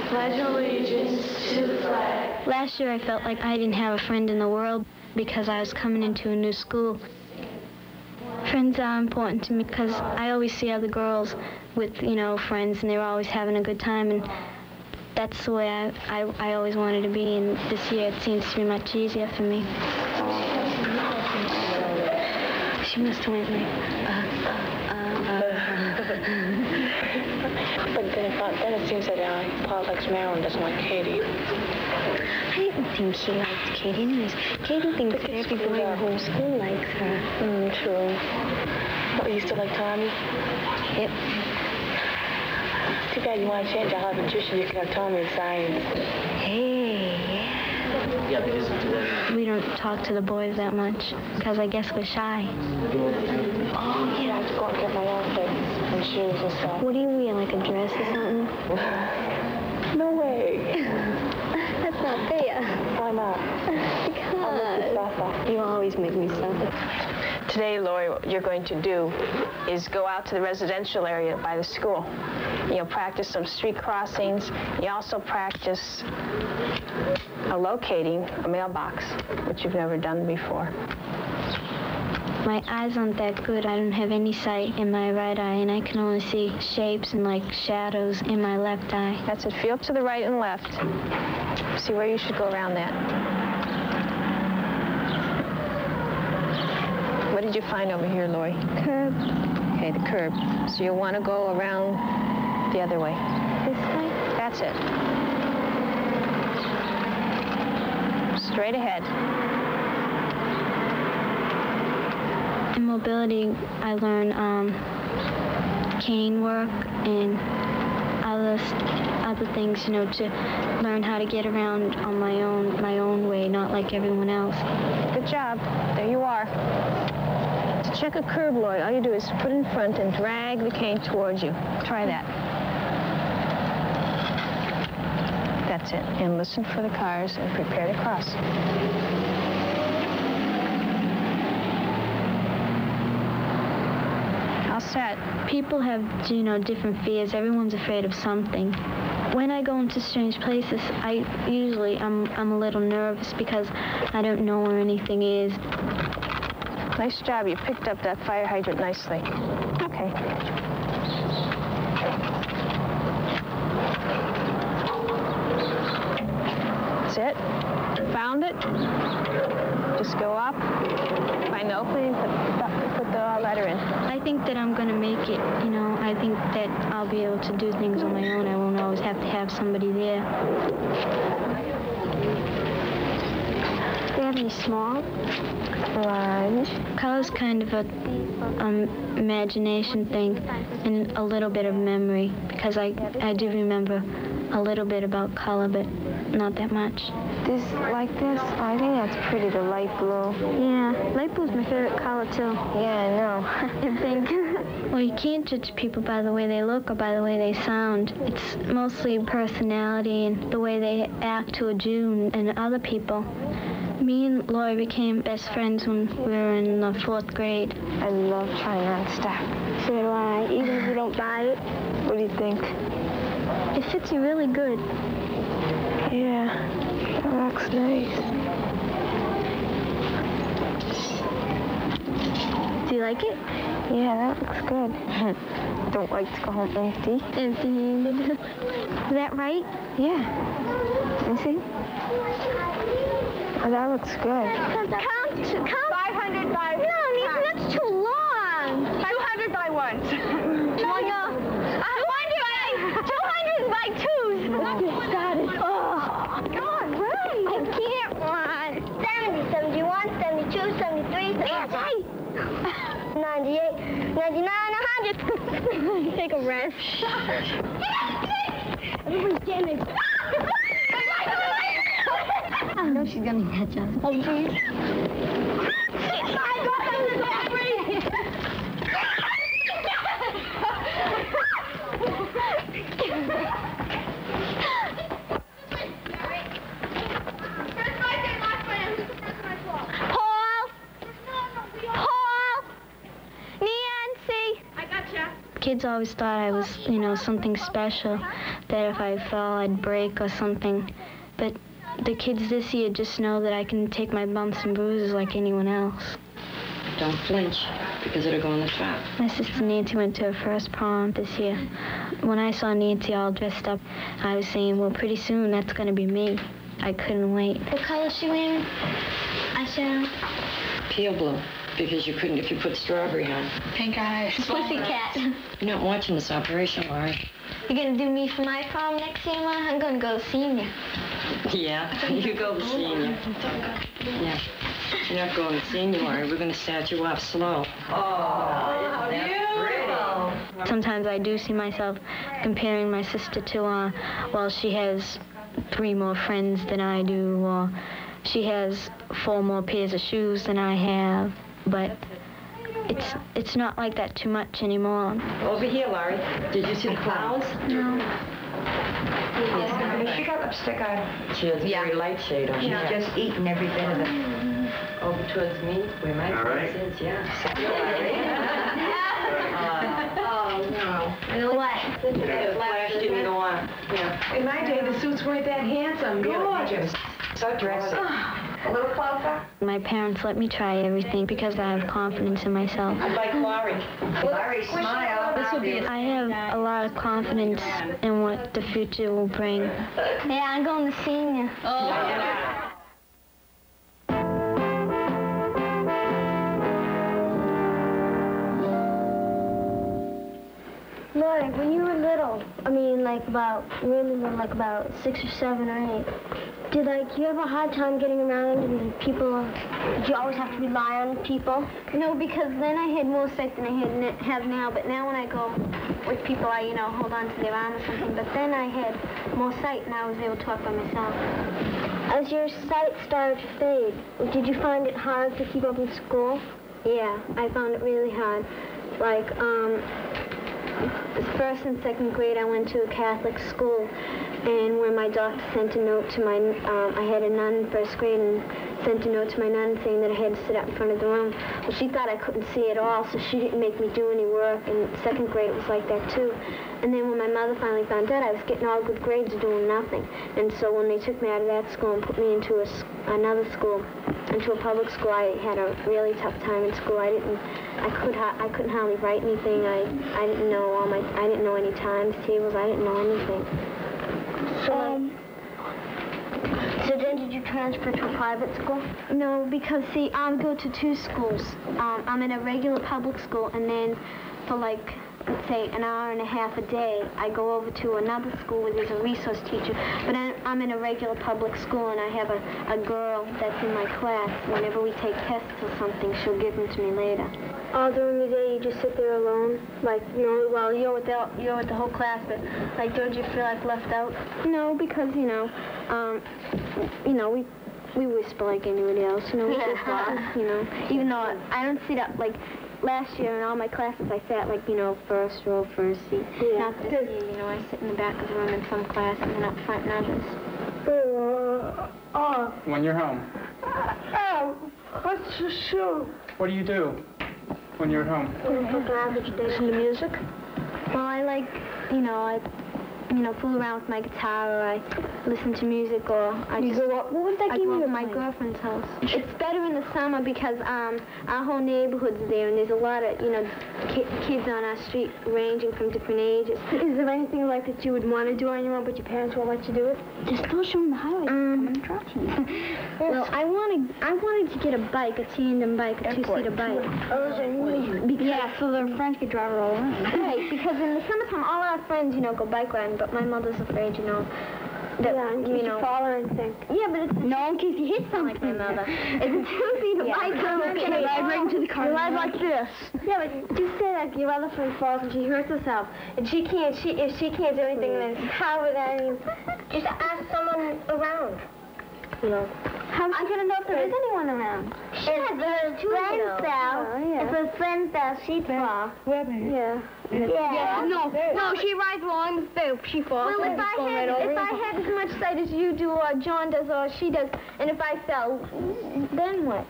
pledge allegiance to the flag. Last year I felt like I didn't have a friend in the world because I was coming into a new school. Friends are important to me because I always see other girls with, friends, and they're always having a good time, and that's the way I always wanted to be, and this year it seems to be much easier for me. She must have went But then it seems that Paul likes Marilyn, doesn't like Katie. I didn't think he liked Katie. Anyways, Katie thinks every boy in the whole school likes her. True. But you still like Tommy? Yep. Too bad you want to change your husband too, so you can have Tommy in science. Hey, Yeah, because we don't talk to the boys that much because I guess we're shy. Oh, yeah. I have to go and get my outfit and shoes and stuff. What do you wear, like a dress or something? No way. That's not fair. Why not? Because you always make me suffer. Today, Laurie, what you're going to do is go out to the residential area by the school. You'll practice some street crossings. You also practice locating a mailbox, which you've never done before. My eyes aren't that good. I don't have any sight in my right eye, and I can only see shapes and like shadows in my left eye. That's it. Feel to the right and left. See where you should go around that. What did you find over here, Laurie? Curb. Okay, the curb. So you'll want to go around the other way. This way? That's it. Straight ahead. In mobility, I learn cane work and other things, to learn how to get around on my own way, not like everyone else. Good job. There you are. To check a curb, Laurie, all you do is put in front and drag the cane towards you. Try that. That's it. And listen for the cars and prepare to cross. All set. People have, different fears. Everyone's afraid of something. When I go into strange places, I'm a little nervous because I don't know where anything is. Nice job. You picked up that fire hydrant nicely. Okay. That's it. Found it. Just go up, find the opening, put the letter in. I think that I'm going to make it, I think that I'll be able to do things on my own. I won't always have to have somebody there. Do you have any small? Large. Color's kind of a imagination thing and a little bit of memory, because I do remember a little bit about color, but not that much. This, like this, I think that's pretty, the light blue. Yeah, light blue's my favorite color, too. Yeah, I know. I think. Well, you can't judge people by the way they look or by the way they sound. It's mostly personality and the way they act towards you and other people. Me and Laurie became best friends when we were in the 4th grade. I love trying on stuff. So do I, even if you don't buy it. What do you think? It fits you really good. Yeah, that looks nice. Do you like it? Yeah, that looks good. Don't like to go home empty. Empty-handed. Is that right? Yeah. You see? Oh, that looks good. Count. 500 by... No, that's too long. 200 by ones. 200 by twos. Let's get started. Oh. Come on, hurry. I can't run. 70, 71, 72, 73, 75, 98, 99, 100. Take a rest. Everybody's getting it. I know she's gonna catch us. Oh, please. Kids always thought I was, something special, that if I fell, I'd break or something. But the kids this year just know that I can take my bumps and bruises like anyone else. Don't flinch, because it'll go in the trap. My sister Nancy went to her first prom this year. When I saw Nancy all dressed up, I was saying, well, pretty soon that's going to be me. I couldn't wait. What color is she wearing? Eyeshadow? Pale blue, because you couldn't if you put strawberry on. Pink eyes. Pussycat. You're not watching this operation, Laurie. You're going to do me for my prom next year, Ma? I'm going to go senior. Yeah, you go to senior. Yeah. You're not going to senior, Laurie. We're going to start you off slow. Oh, beautiful. Sometimes I do see myself comparing my sister to, well, she has 3 more friends than I do, or she has 4 more pairs of shoes than I have, but it's not like that too much anymore. Over here, Laurie. Did you see the clouds? No. She got lipstick on. She has a very light shade on. She's just eaten every bit of it. Over towards me, where my face is, yeah. Oh, no. What? The flash didn't go on. Yeah. In my day, the suits weren't that handsome. Gorgeous. So dressy. A little closer. My parents let me try everything because I have confidence in myself. I like Laurie. Laurie, smile. This will be I have a lot of confidence in what the future will bring. Yeah, I'm going to senior. Laurie, when you were little, really little, like about 6 or 7 or 8, did you have a hard time getting around and people, did you always have to rely on people? No, because then I had more sight than I have now, but now when I go with people, I, hold on to their arm or something, but then I had more sight and I was able to talk by myself. As your sight started to fade, did you find it hard to keep up in school? Yeah, I found it really hard. First and second grade, I went to a Catholic school, and where my doctor sent a note to I had a nun in first grade, and sent a note to my nun saying that I had to sit up in front of the room. Well, she thought I couldn't see at all, so she didn't make me do any work. In second grade, it was like that, too. And then when my mother finally found out, I was getting all good grades doing nothing. And so when they took me out of that school and put me into another school, into a public school, I had a really tough time in school. I couldn't hardly write anything. I didn't know any times tables. I didn't know anything. So then did you transfer to a private school? No, because see, I go to 2 schools. I'm in a regular public school, and then for let's say an hour and a half a day, I go over to another school where there's a resource teacher. But I'm in a regular public school, and I have a girl that's in my class. Whenever we take tests or something, she'll give them to me later. All during the day, you just sit there alone? You're with the whole class, but, don't you feel left out? No, because, we whisper like anybody else, we just talk, Even though I don't sit up, last year in all my classes, I sat, first row, first seat. Yeah. Not this year, I sit in the back of the room in some classes and up front in others. When you're home? What's the shoe? What do you do when you're at home? Listen to music? Well, I fool around with my guitar, or I listen to music, or I go to my girlfriend's house. It's better in the summer because our whole neighborhood's there, and there's a lot of, kids on our street ranging from different ages. Is there anything that you would want to do on your own, but your parents won't let you do it? Just go showing the highway. Well, I wanted to get a bike, a tandem bike, a 2-seater bike. So their friends could drive her all around. Right, because in the summertime, all our friends, go bike riding, but my mother's afraid, that, in case you fall or anything. Yeah, but it's... No, in case you hit something. Like my mother. It's a 2-seater bike. You ride right into the car. You ride like this. Yeah, but just say that your other friend falls and she hurts herself. And if she can't do anything, then how would just ask someone around. How's she going to know if there is anyone around? If her friend fell, if her friend fell, she'd fall. Yeah. Yeah. No, she rides along the field. She falls. Well, if I had as much sight as you do, or John does, or she does, and if I fell, then what?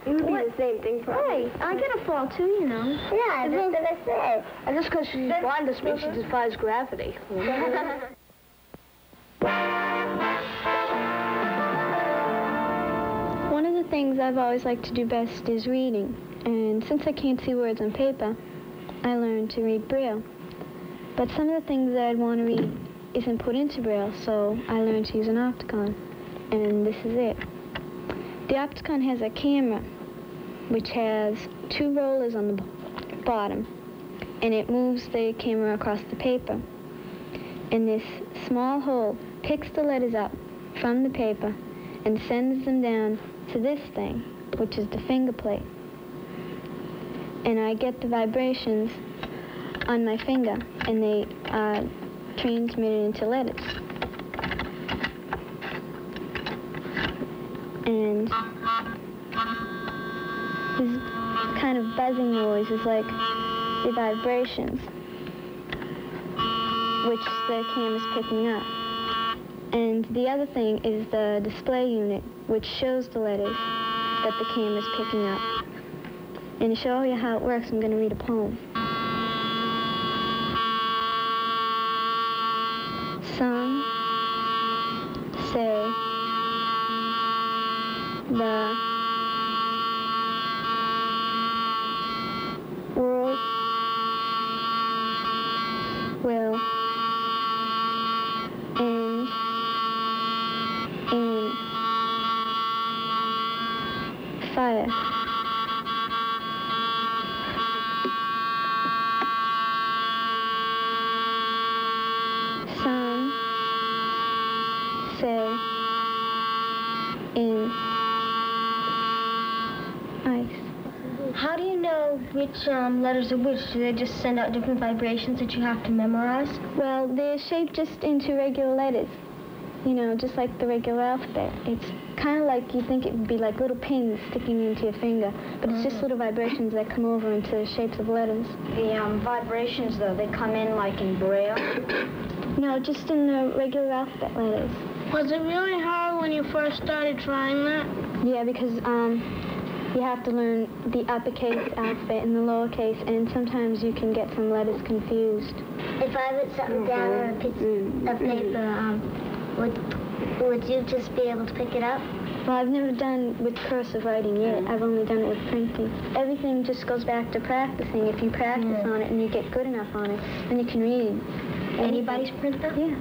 It would be the same thing for me. I get a fall too, you know. Yeah, that's what I said. And just because she's blind doesn't mean she defies gravity. One of the things I've always liked to do best is reading. And since I can't see words on paper, I learned to read Braille. But some of the things that I'd want to read isn't put into Braille, so I learned to use an Opticon. And this is it. The Opticon has a camera, which has 2 rollers on the bottom, and it moves the camera across the paper. And this small hole picks the letters up from the paper and sends them down to this thing, which is the finger plate. And I get the vibrations on my finger, and they are transmitted into letters. And this kind of buzzing noise is like the vibrations, which the camera's picking up. And the other thing is the display unit, which shows the letters that the camera's picking up. And to show you how it works, I'm going to read a poem. Some say the world will end in fire. Some say in ice. How do you know which letters are which? Do they just send out different vibrations that you have to memorize? Well, they're shaped just into regular letters. You know, just like the regular alphabet. It's kind of like you think it would be like little pins sticking into your finger, but it's just little vibrations that come over into the shapes of letters. The vibrations, though, they come in like in Braille? No, just in the regular alphabet letters. Was it really hard when you first started trying that? Yeah, because you have to learn the uppercase alphabet and the lowercase, and sometimes you can get some letters confused. If I put something down on a piece of paper, would you just be able to pick it up? Well, I've never done with cursive writing yet. I've only done it with printing. Everything just goes back to practicing. If you practice on it and you get good enough on it, then you can read. Anybody's printer? Yeah.